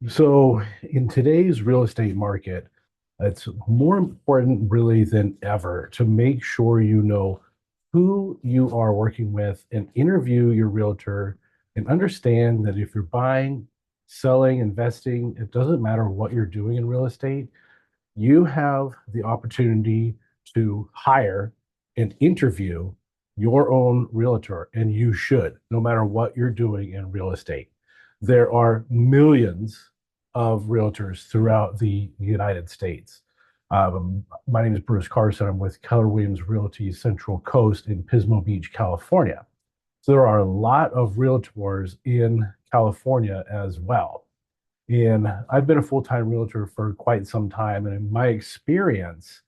So, in today's real estate market, it's more important really than ever to make sure you know who you are working with and interview your realtor and understand that if you're buying, selling, investing, it doesn't matter what you're doing in real estate, you have the opportunity to hire and interview your own realtor, and you should, no matter what you're doing in real estate. There are millions of realtors throughout the United States. My name is Bruce Carson. I'm with Keller Williams Realty Central Coast in Pismo Beach, California. So there are a lot of realtors in California as well. And I've been a full-time realtor for quite some time. And in my experience,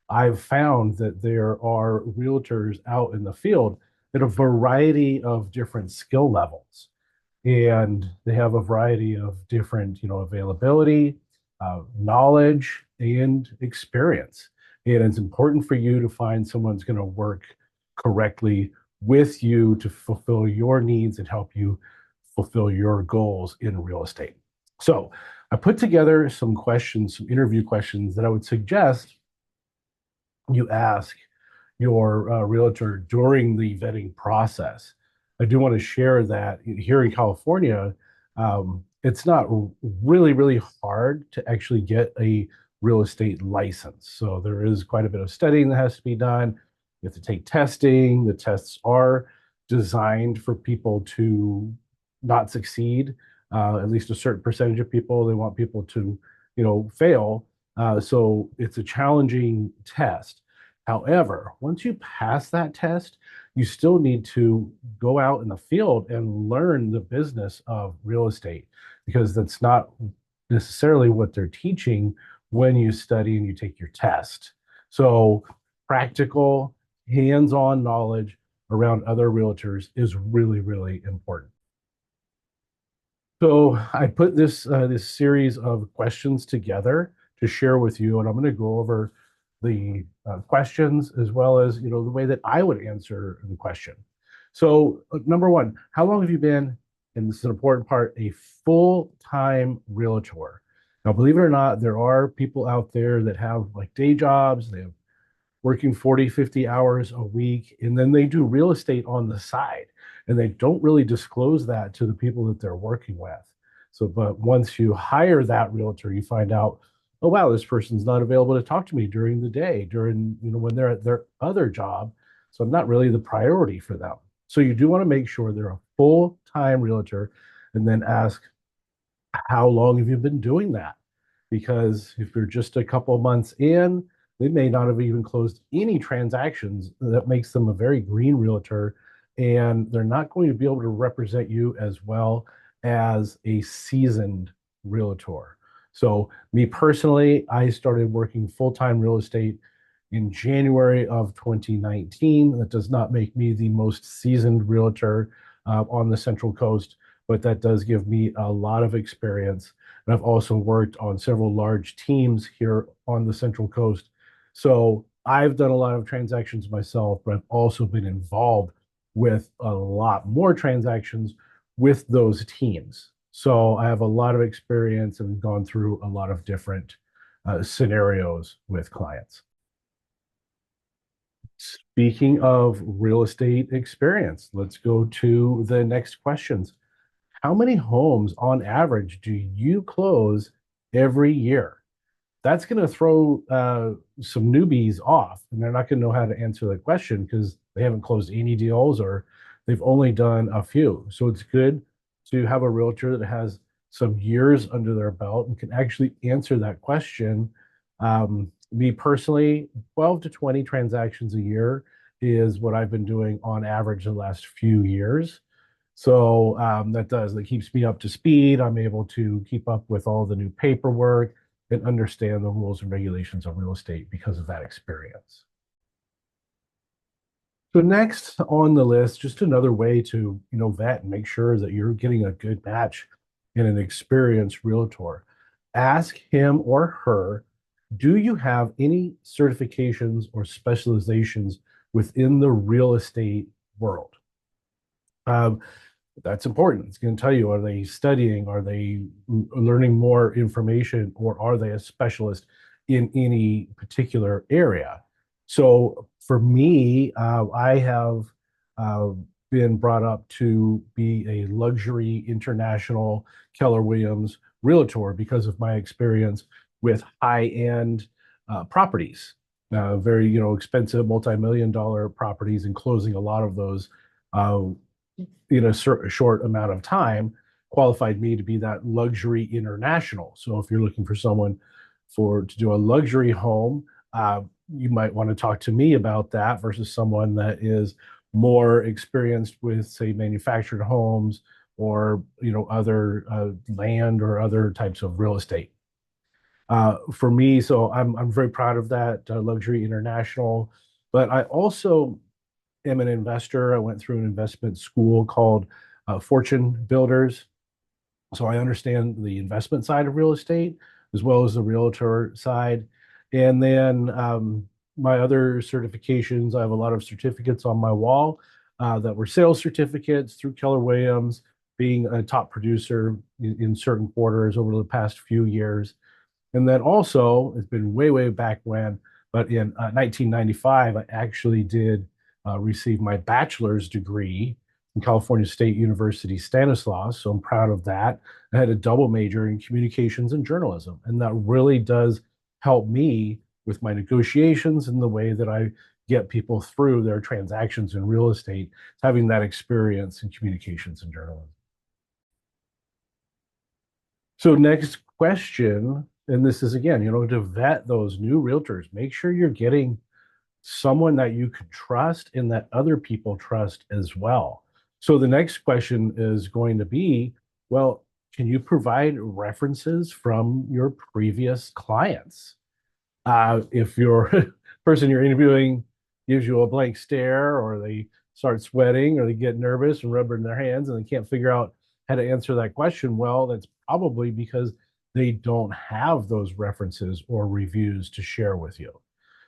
I've found that there are realtors out in the field at a variety of different skill levels. And they have a variety of different, availability, knowledge, and experience. And it's important for you to find someone who's going to work correctly with you to fulfill your needs and help you fulfill your goals in real estate. So I put together some questions, some interview questions that I would suggest you ask your realtor during the vetting process. I do want to share that here in California, it's not really hard to actually get a real estate license. So there is quite a bit of studying that has to be done. You have to take testing. The tests are designed for people to not succeed. At least a certain percentage of people, they want people to, fail. So it's a challenging test. However, once you pass that test, you still need to go out in the field and learn the business of real estate because that's not necessarily what they're teaching when you study and you take your test. So, practical, hands on knowledge around other realtors is really important. So I put this series of questions together to share with you, and I'm going to go over the questions as well as the way that I would answer the question. So number one, how long have you been, and this is an important part, a full-time realtor? Now, believe it or not, there are people out there that have like day jobs. They have working 40, 50 hours a week, and then they do real estate on the side. And they don't really disclose that to the people that they're working with. So, but once you hire that realtor, you find out, oh wow, this person's not available to talk to me during the day, during, when they're at their other job. So I'm not really the priority for them. So you do want to make sure they're a full-time realtor and then ask, how long have you been doing that? Because if you're just a couple of months in, they may not have even closed any transactions. That makes them a very green realtor, and they're not going to be able to represent you as well as a seasoned realtor. So, me personally, I started working full time real estate in January of 2019. That does not make me the most seasoned realtor on the Central Coast, but that does give me a lot of experience. And I've also worked on several large teams here on the Central Coast. So I've done a lot of transactions myself, but I've also been involved with a lot more transactions with those teams. So I have a lot of experience and gone through a lot of different scenarios with clients. Speaking of real estate experience, let's go to the next questions. How many homes on average do you close every year? That's going to throw some newbies off, and they're not going to know how to answer the question because they haven't closed any deals or they've only done a few. So it's good to have a realtor that has some years under their belt and can actually answer that question. Me personally, 12 to 20 transactions a year is what I've been doing on average the last few years. So that keeps me up to speed. I'm able to keep up with all the new paperwork and understand the rules and regulations of real estate because of that experience. So next on the list, just another way to vet and make sure that you're getting a good match in an experienced realtor. Ask him or her, do you have any certifications or specializations within the real estate world? Um, That's important. It's going to tell you, are they studying? Are they learning more information? Or are they a specialist in any particular area? So for me, I have uh, been brought up to be a luxury international Keller Williams realtor because of my experience with high-end properties, very, expensive multi-million dollar properties, and closing a lot of those uh, in a short amount of time, qualified me to be that luxury international. So if you're looking for someone to do a luxury home, you might want to talk to me about that versus someone that is more experienced with, say, manufactured homes, or other land or other types of real estate. For me, so I'm very proud of that luxury international, but I also am an investor. I went through an investment school called Fortune Builders. So I understand the investment side of real estate as well as the realtor side. And then my other certifications, I have a lot of certificates on my wall that were sales certificates through Keller Williams, being a top producer in certain quarters over the past few years. And then also, it's been way, way back when, but in 1995, I actually did receive my bachelor's degree from California State University, Stanislaus. So I'm proud of that. I had a double major in communications and journalism, and that really does help me with my negotiations and the way that I get people through their transactions in real estate, having that experience in communications and journalism. So next question, and this is again, to vet those new realtors, make sure you're getting someone that you can trust and that other people trust as well. So the next question is going to be, well, can you provide references from your previous clients? If your person you're interviewing gives you a blank stare, or they start sweating, or they get nervous and rubbing their hands and they can't figure out how to answer that question, well, that's probably because they don't have those references or reviews to share with you.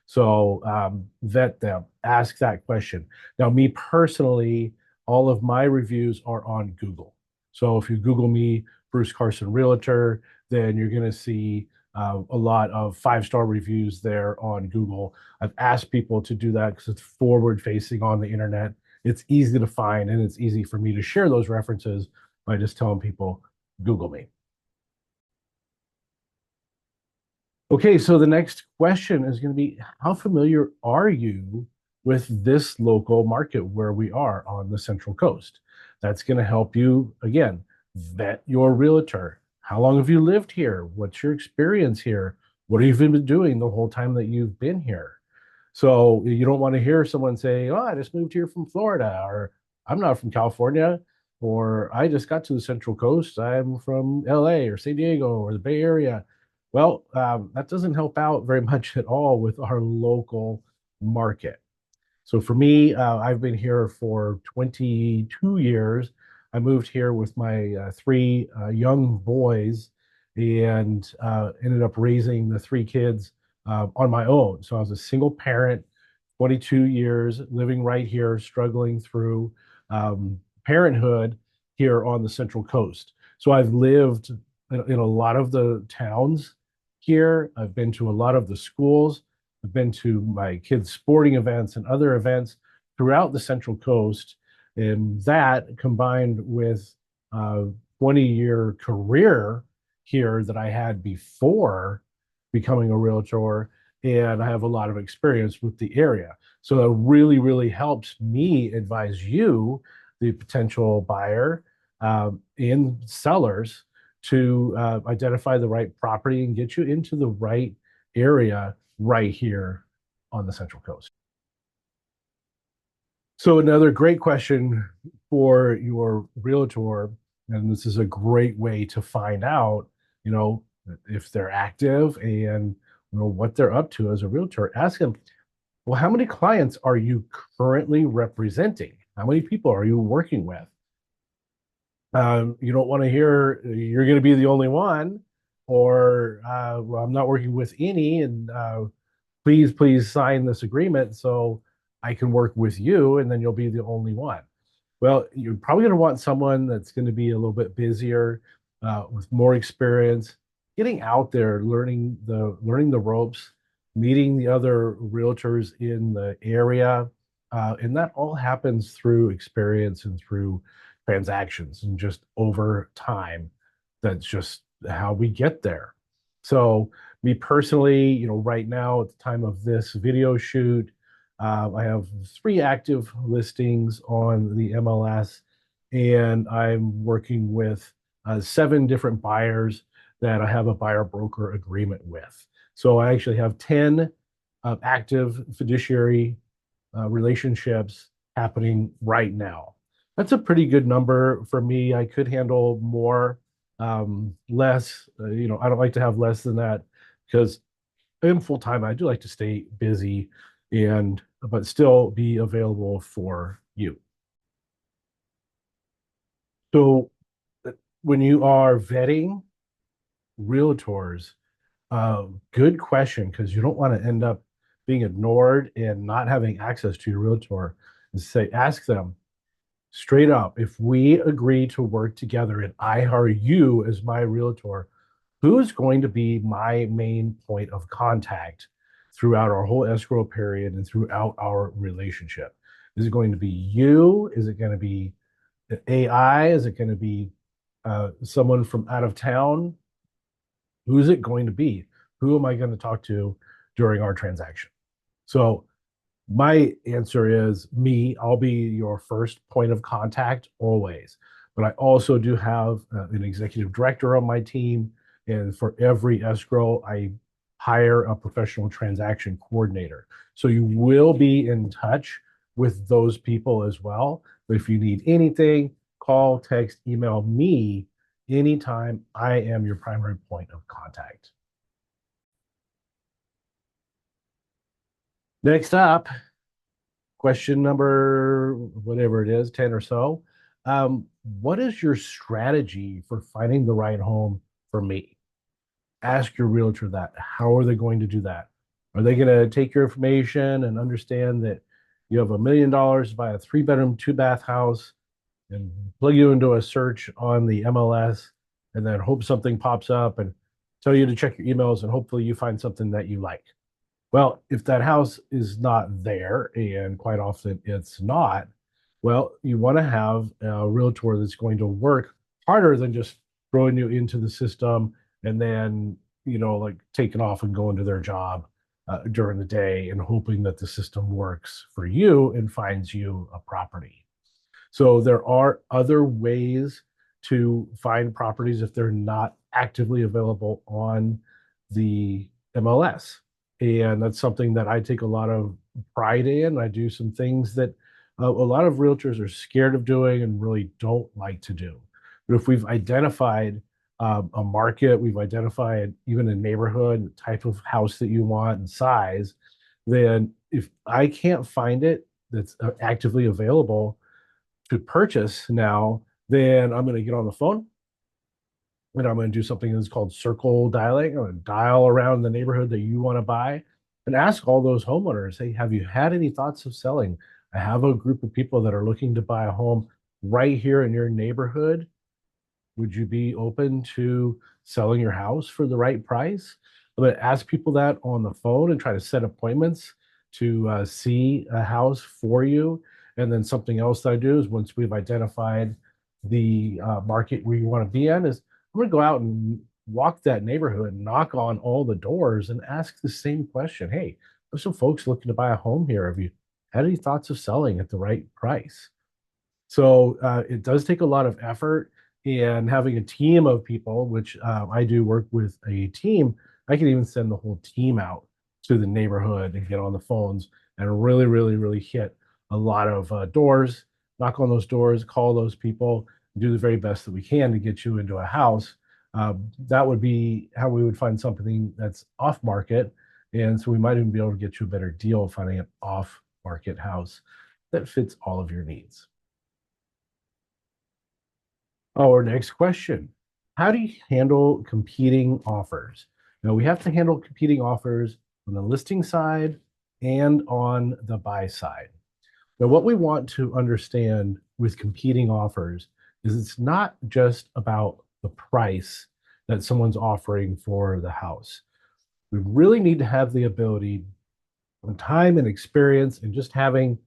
So vet them, ask that question. Now, me personally, all of my reviews are on Google. So if you Google me, Bruce Carson Realtor, then you're going to see a lot of five-star reviews there on Google. I've asked people to do that because it's forward facing on the internet. It's easy to find, and it's easy for me to share those references by just telling people, Google me. Okay, so the next question is going to be, how familiar are you with this local market where we are on the Central Coast? That's going to help you, again, vet your realtor. How long have you lived here? What's your experience here? What have you been doing the whole time that you've been here? So you don't want to hear someone say, "Oh, I just moved here from Florida," or "I'm not from California," or "I just got to the Central Coast. I'm from LA or San Diego or the Bay Area." Well, that doesn't help out very much at all with our local market. So for me, I've been here for 22 years. I moved here with my three young boys, and ended up raising the three kids on my own. So I was a single parent, 22 years, living right here, struggling through parenthood here on the Central Coast. So I've lived in a lot of the towns here. I've been to a lot of the schools. I've been to my kids' sporting events and other events throughout the Central Coast. And that combined with a 20-year career here that I had before becoming a realtor, and I have a lot of experience with the area. So that really, really helps me advise you, the potential buyer, and sellers, to identify the right property and get you into the right area right here on the Central Coast. So another great question for your realtor, and this is a great way to find out, you know, if they're active and what they're up to as a realtor. Ask them, well, how many clients are you currently representing? How many people are you working with? You don't want to hear you're going to be the only one, or well, I'm not working with any, and please sign this agreement so I can work with you, and then you'll be the only one. Well, you're probably going to want someone that's going to be a little bit busier, with more experience, getting out there, learning the ropes, meeting the other realtors in the area, and that all happens through experience and through transactions and just over time. That's just how we get there. So, me personally, right now at the time of this video shoot, I have three active listings on the MLS, and I'm working with seven different buyers that I have a buyer broker agreement with. So I actually have 10 active fiduciary relationships happening right now. That's a pretty good number for me. I could handle more, less. I don't like to have less than that because I'm full time. I do like to stay busy and but still be available for you. So when you are vetting realtors, good question because you don't want to end up being ignored and not having access to your realtor. And say, ask them straight up, if we agree to work together and I hire you as my realtor, who's going to be my main point of contact throughout our whole escrow period and throughout our relationship? Is it going to be you? Is it going to be AI? Is it going to be someone from out of town? Who's it going to be? Who am I going to talk to during our transaction? So my answer is me. I'll be your first point of contact always. But I also do have an executive director on my team. And for every escrow, I hire a professional transaction coordinator. So you will be in touch with those people as well. But if you need anything, call, text, email me anytime. I am your primary point of contact. Next up, question number whatever it is, 10 or so. What is your strategy for finding the right home for me? Ask your realtor that. How are they going to do that? Are they going to take your information and understand that you have $1 million to buy a 3 bedroom, 2 bath house and plug you into a search on the MLS and then hope something pops up and tell you to check your emails and hopefully you find something that you like? Well, if that house is not there, and quite often it's not, well, you want to have a realtor that's going to work harder than just throwing you into the system and then, like taking off and going to their job during the day and hoping that the system works for you and finds you a property. So there are other ways to find properties if they're not actively available on the MLS. And that's something that I take a lot of pride in. I do some things that a lot of realtors are scared of doing and really don't like to do. But if we've identified a market, we've identified even a neighborhood, the type of house that you want and size, then if I can't find it that's actively available, to purchase now, then I'm going to get on the phone and I'm going to do something that's called circle dialing. I'm going to dial around the neighborhood that you want to buy and ask all those homeowners, hey, have you had any thoughts of selling? I have a group of people that are looking to buy a home right here in your neighborhood. Would you be open to selling your house for the right price? I'm going to ask people that on the phone and try to set appointments to see a house for you. And then something else that I do is once we've identified the market where you want to be in, is I'm going to go out and walk that neighborhood, knock on all the doors, and ask the same question. Hey, there's some folks looking to buy a home here. Have you had any thoughts of selling at the right price? So it does take a lot of effort, and having a team of people, which I do work with a team. I can even send the whole team out to the neighborhood and get on the phones and really, really, really hit a lot of doors, knock on those doors, call those people, do the very best that we can to get you into a house. That would be how we would find something that's off market. And so we might even be able to get you a better deal finding an off market house that fits all of your needs. Our next question. How do you handle competing offers? Now, we have to handle competing offers on the listing side and on the buy side. Now, what we want to understand with competing offers is it's not just about the price that someone's offering for the house. We really need to have the ability and time and experience, and just having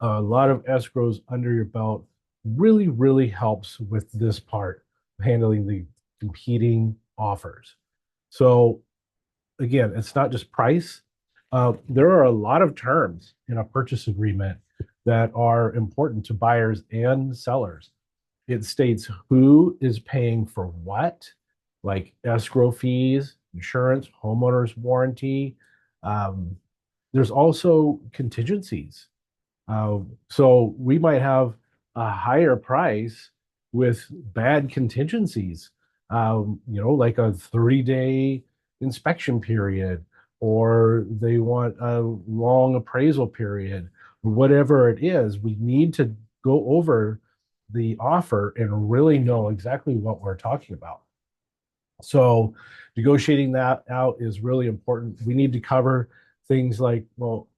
a lot of escrows under your belt really, really helps with this part of handling the competing offers. So again, it's not just price. There are a lot of terms in a purchase agreement that are important to buyers and sellers. It states who is paying for what, like escrow fees, insurance, homeowner's warranty. Um, there's also contingencies. So we might have a higher price with bad contingencies, like a 30-day inspection period, or they want a long appraisal period, whatever it is. We need to go over the offer and really know exactly what we're talking about. So negotiating that out is really important. We need to cover things like, well,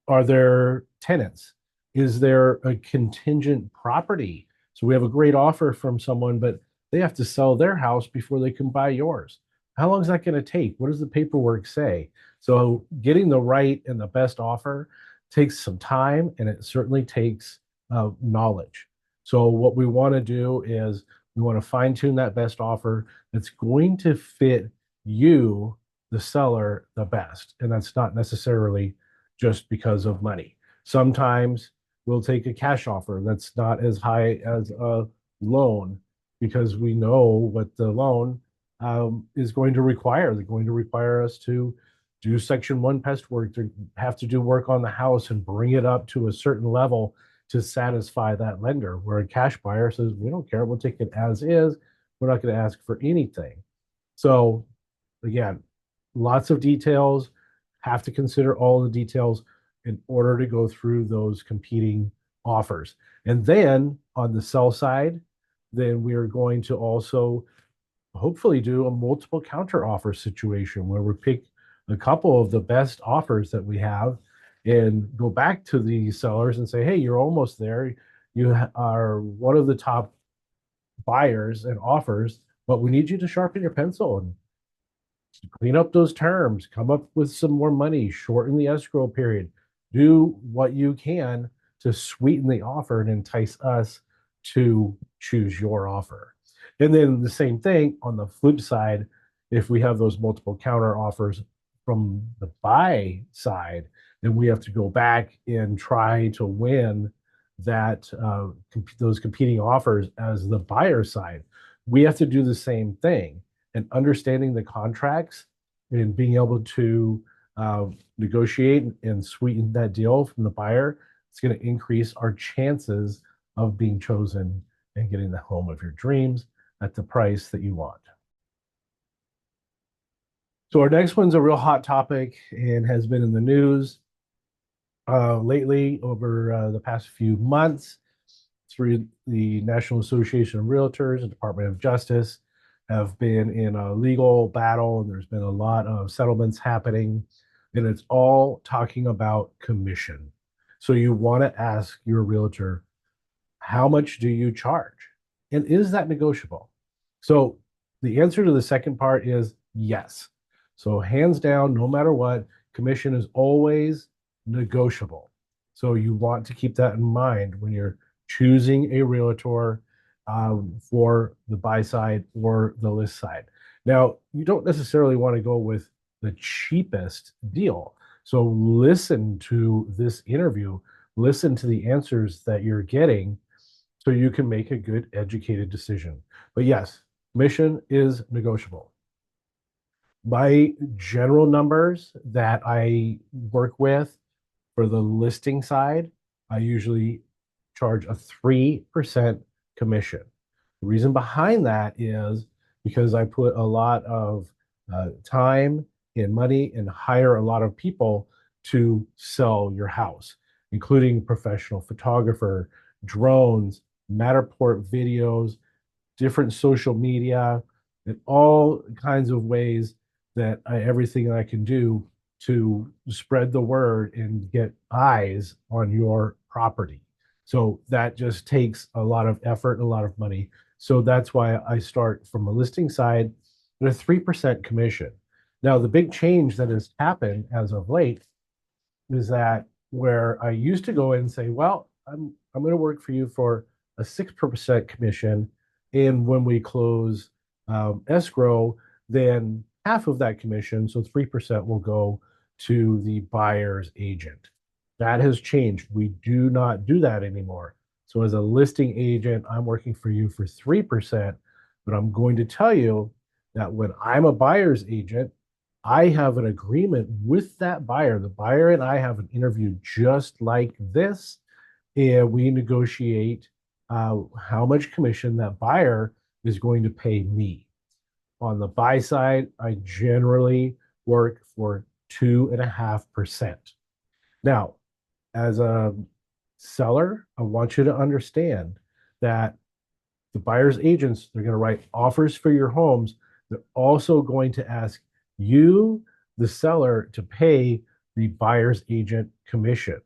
are there tenants? Is there a contingent property? So we have a great offer from someone, but they have to sell their house before they can buy yours. How long is that going to take? What does the paperwork say? So getting the right and the best offer takes some time, and it certainly takes knowledge. So what we want to do is we want to fine tune that best offer that's going to fit you, the seller, the best. And that's not necessarily just because of money. Sometimes we'll take a cash offer that's not as high as a loan because we know what the loan is going to require. They're going to require us to do Section 1 pest work, to have to do work on the house and bring it up to a certain level to satisfy that lender. Where a cash buyer says, we don't care, we'll take it as is. We're not going to ask for anything. So again, lots of details, have to consider all the details in order to go through those competing offers. And then on the sell side, then we are going to also hopefully do a multiple counter offer situation where we pick a couple of the best offers that we have and go back to the sellers and say, hey, you're almost there. You are one of the top buyers and offers, but we need you to sharpen your pencil and clean up those terms, come up with some more money, shorten the escrow period, do what you can to sweeten the offer and entice us to choose your offer. And then the same thing on the flip side, if we have those multiple counter offers from the buy side, then we have to go back and try to win that those competing offers as the buyer side. We have to do the same thing, and understanding the contracts and being able to negotiate and sweeten that deal from the buyer. It's going to increase our chances of being chosen and getting the home of your dreams at the price that you want. So our next one's a real hot topic and has been in the news lately over the past few months through the National Association of Realtors and Department of Justice have been in a legal battle, and there's been a lot of settlements happening, and it's all talking about commission. So you want to ask your realtor, how much do you charge? And is that negotiable? So the answer to the second part is yes. So hands down, no matter what, commission is always negotiable. So you want to keep that in mind when you're choosing a realtor for the buy side or the list side. Now, you don't necessarily want to go with the cheapest deal. So listen to this interview, listen to the answers that you're getting so you can make a good educated decision. But yes, commission is negotiable. My general numbers that I work with for the listing side, I usually charge a 3% commission. The reason behind that is because I put a lot of time and money and hire a lot of people to sell your house, including professional photographer, drones, Matterport videos, different social media, and all kinds of ways that everything I can do to spread the word and get eyes on your property. So that just takes a lot of effort and a lot of money. So that's why I start from a listing side at a 3% commission. Now, the big change that has happened as of late is that where I used to go in and say, well, I'm going to work for you for a 6% commission. And when we close escrow, then half of that commission, so 3% will go to the buyer's agent. That has changed. We do not do that anymore. So as a listing agent, I'm working for you for 3%, but I'm going to tell you that when I'm a buyer's agent, I have an agreement with that buyer. The buyer and I have an interview just like this, and we negotiate how much commission that buyer is going to pay me. On the buy side, I generally work for 2.5%. Now, as a seller, I want you to understand that the buyer's agents, they're going to write offers for your homes. They're also going to ask you, the seller, to pay the buyer's agent commission.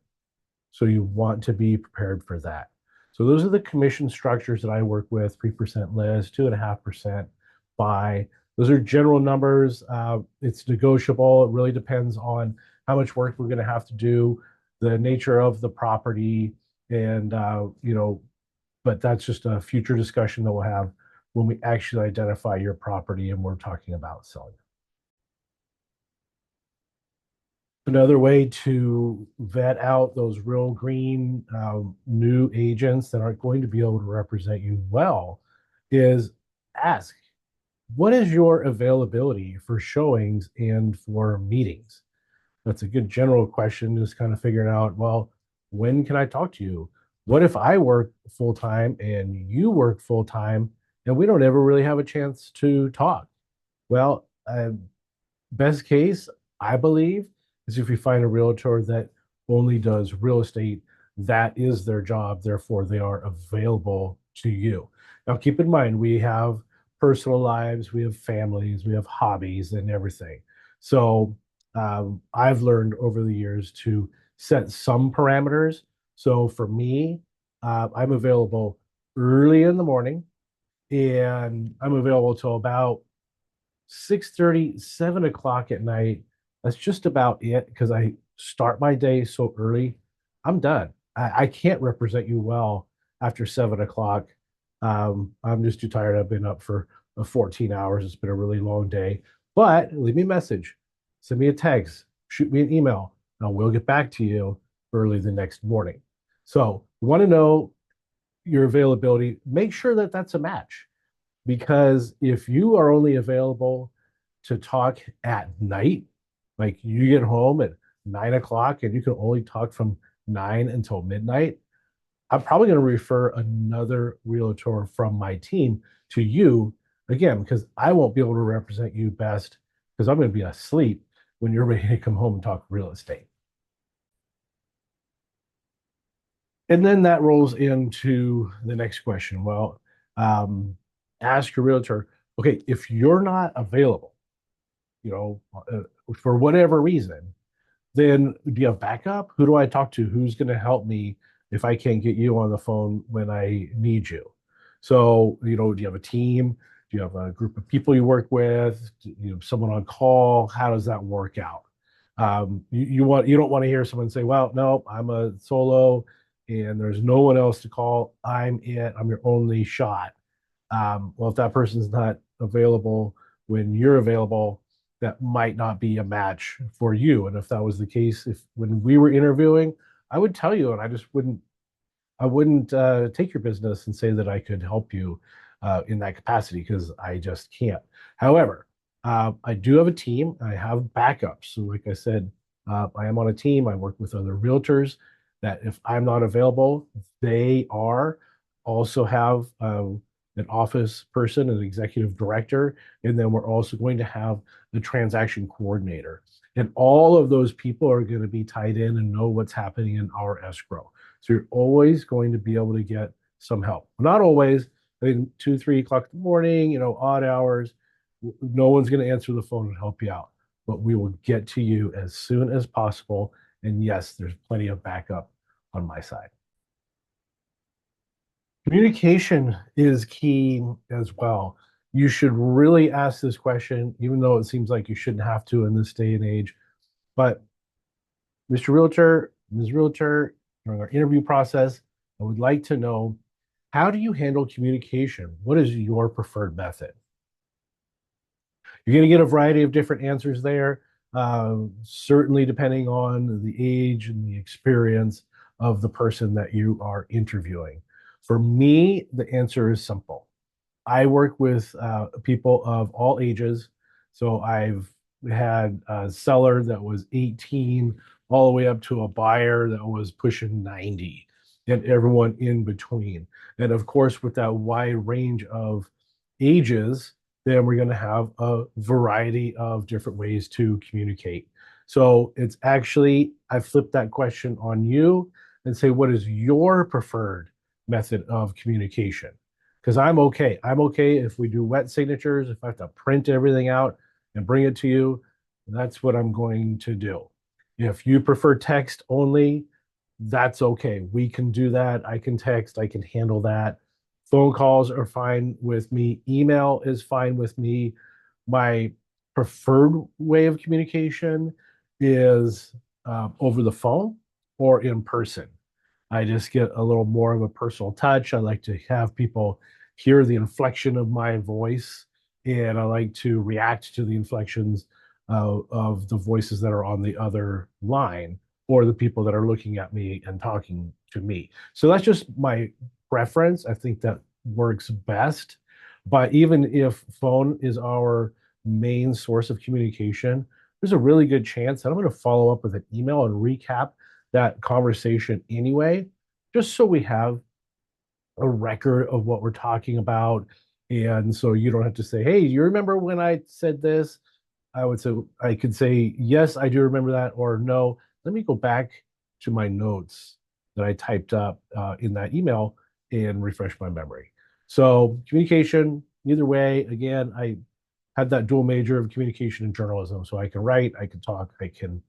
So you want to be prepared for that. So those are the commission structures that I work with: 3% list, 2.5% buy. Those are general numbers. It's negotiable. It really depends on how much work we're going to have to do, the nature of the property, and but that's just a future discussion that we'll have when we actually identify your property and we're talking about selling. Another way to vet out those real green new agents that aren't going to be able to represent you well is ask, what is your availability for showings and for meetings? That's a good general question, just kind of figuring out, well, when can I talk to you? What if I work full time and you work full time and we don't ever really have a chance to talk? Well, best case, I believe, is if you find a realtor that only does real estate, that is their job. Therefore, they are available to you. Now, keep in mind, we have personal lives, we have families, we have hobbies, and everything. So, I've learned over the years to set some parameters. So, for me, I'm available early in the morning and I'm available till about 6:30, 7 o'clock at night. That's just about it because I start my day so early. I'm done. I can't represent you well after 7 o'clock. I'm just too tired. I've been up for 14 hours. It's been a really long day. But leave me a message, send me a text, shoot me an email, and I will get back to you early the next morning. So, you want to know your availability, make sure that that's a match, because if you are only available to talk at night, like you get home at 9 o'clock and you can only talk from 9 until midnight, I'm probably going to refer another realtor from my team to you, again, because I won't be able to represent you best because I'm going to be asleep when you're ready to come home and talk real estate. And then that rolls into the next question. Well, um, ask your realtor, okay, if you're not available, you know, for whatever reason, then do you have backup? Who do I talk to? Who's going to help me if I can't get you on the phone when I need you? So, do you have a team? Do you have a group of people you work with? Do you have someone on call? How does that work out? You don't want to hear someone say, "Well, no, I'm a solo, and there's no one else to call. I'm it. I'm your only shot." Well, if that person's not available when you're available, that might not be a match for you. And if that was the case, if when we were interviewing, I would tell you, and I wouldn't take your business and say that I could help you in that capacity because I just can't. However, I do have a team. I have backups. So, like I said, I am on a team. I work with other realtors that if I'm not available, they are also have an office person, an executive director, and then we're also going to have the transaction coordinator. And all of those people are going to be tied in and know what's happening in our escrow. So you're always going to be able to get some help. Not always. I think 2, 3 o'clock in the morning, odd hours, no one's going to answer the phone and help you out. but we will get to you as soon as possible. And yes, there's plenty of backup on my side. Communication is key as well. You should really ask this question, even though it seems like you shouldn't have to in this day and age. But Mr. Realtor, Ms. Realtor, during our interview process, I would like to know, how do you handle communication? What is your preferred method? You're going to get a variety of different answers there, certainly depending on the age and the experience of the person that you are interviewing. For me, the answer is simple. I work with people of all ages. So I've had a seller that was 18 all the way up to a buyer that was pushing 90 and everyone in between. And of course, with that wide range of ages, then we're going to have a variety of different ways to communicate. So it's actually, I flip that question on you and say, what is your preferred method of communication? Because I'm okay. I'm okay if we do wet signatures, if I have to print everything out and bring it to you, that's what I'm going to do. If you prefer text only, that's okay. We can do that. I can text, I can handle that. Phone calls are fine with me. Email is fine with me. My preferred way of communication is over the phone or in person. I just get a little more of a personal touch. I like to have people hear the inflection of my voice, and I like to react to the inflections of the voices that are on the other line or the people that are looking at me and talking to me. So that's just my preference. I think that works best. But even if phone is our main source of communication, there's a really good chance that I'm going to follow up with an email and recap that conversation anyway, just so we have a record of what we're talking about. And so you don't have to say, hey, you remember when I said this? I would say, I could say, yes, I do remember that, or no, let me go back to my notes that I typed up in that email and refresh my memory. So communication, either way, again, I had that dual major of communication and journalism. So I can write, I can talk, I can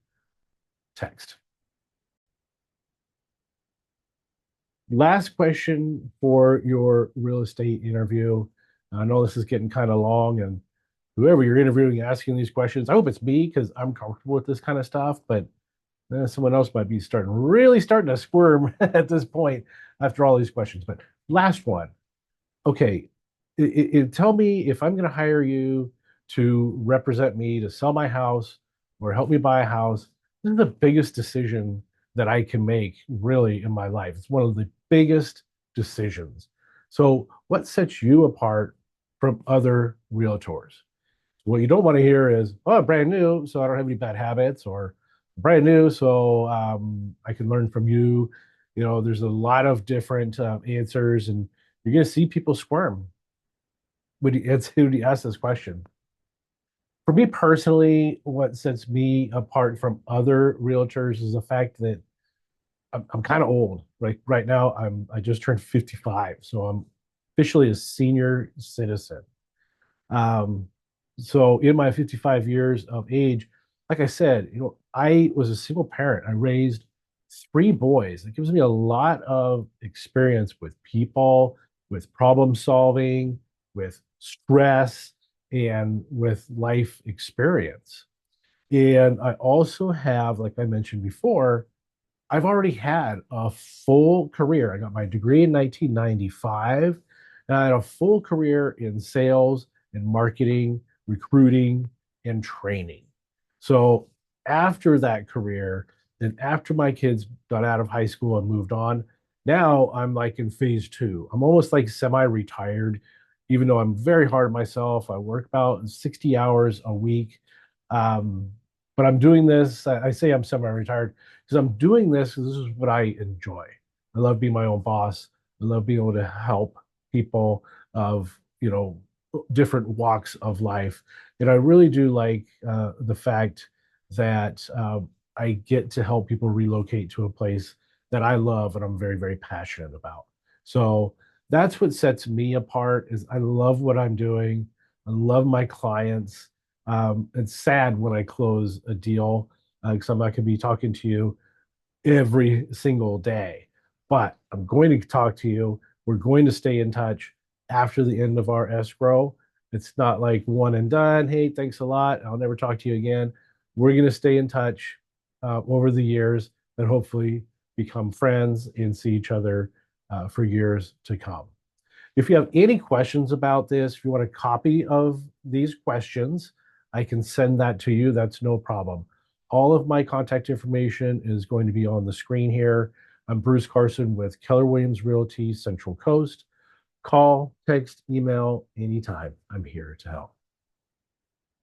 text. Last question for your real estate interview. I know this is getting kind of long, and whoever you're interviewing asking these questions, I hope it's me because I'm comfortable with this kind of stuff, but someone else might be starting to squirm at this point after all these questions. But last one, okay, tell me if I'm going to hire you to represent me to sell my house or help me buy a house. This is the biggest decision that I can make really in my life. It's one of the biggest decisions. So, what sets you apart from other realtors? What you don't want to hear is, oh, I'm brand new, so I don't have any bad habits, or brand new, so I can learn from you. You know, there's a lot of different answers, and you're going to see people squirm when you ask this question. For me personally, what sets me apart from other realtors is the fact that I'm kind of old. Right now, I just turned 55, so I'm officially a senior citizen. Um, so in my 55 years of age, like I said, I was a single parent. I raised three boys. It gives me a lot of experience with people, with problem solving, with stress, and with life experience. And I also have, like I mentioned before, I've already had a full career. I got my degree in 1995, and I had a full career in sales and marketing, recruiting, and training. So after that career, then after my kids got out of high school and moved on, now I'm like in phase two. I'm almost like semi-retired, even though I'm very hard on myself. I work about 60 hours a week. Um, but I'm doing this. I say I'm semi-retired because I'm doing this because this is what I enjoy. I love being my own boss. I love being able to help people of different walks of life, and I really do like the fact that I get to help people relocate to a place that I love and I'm very very passionate about. So that's what sets me apart. Is I love what I'm doing. I love my clients. It's sad when I close a deal because I'm not going to be talking to you every single day, but I'm going to talk to you. We're going to stay in touch after the end of our escrow. It's not like one and done. Hey, thanks a lot. I'll never talk to you again. We're going to stay in touch over the years and hopefully become friends and see each other for years to come. If you have any questions about this, if you want a copy of these questions, I can send that to you. That's no problem. All of my contact information is going to be on the screen here. I'm Bruce Carson with Keller Williams Realty Central Coast. Call, text, email anytime. I'm here to help.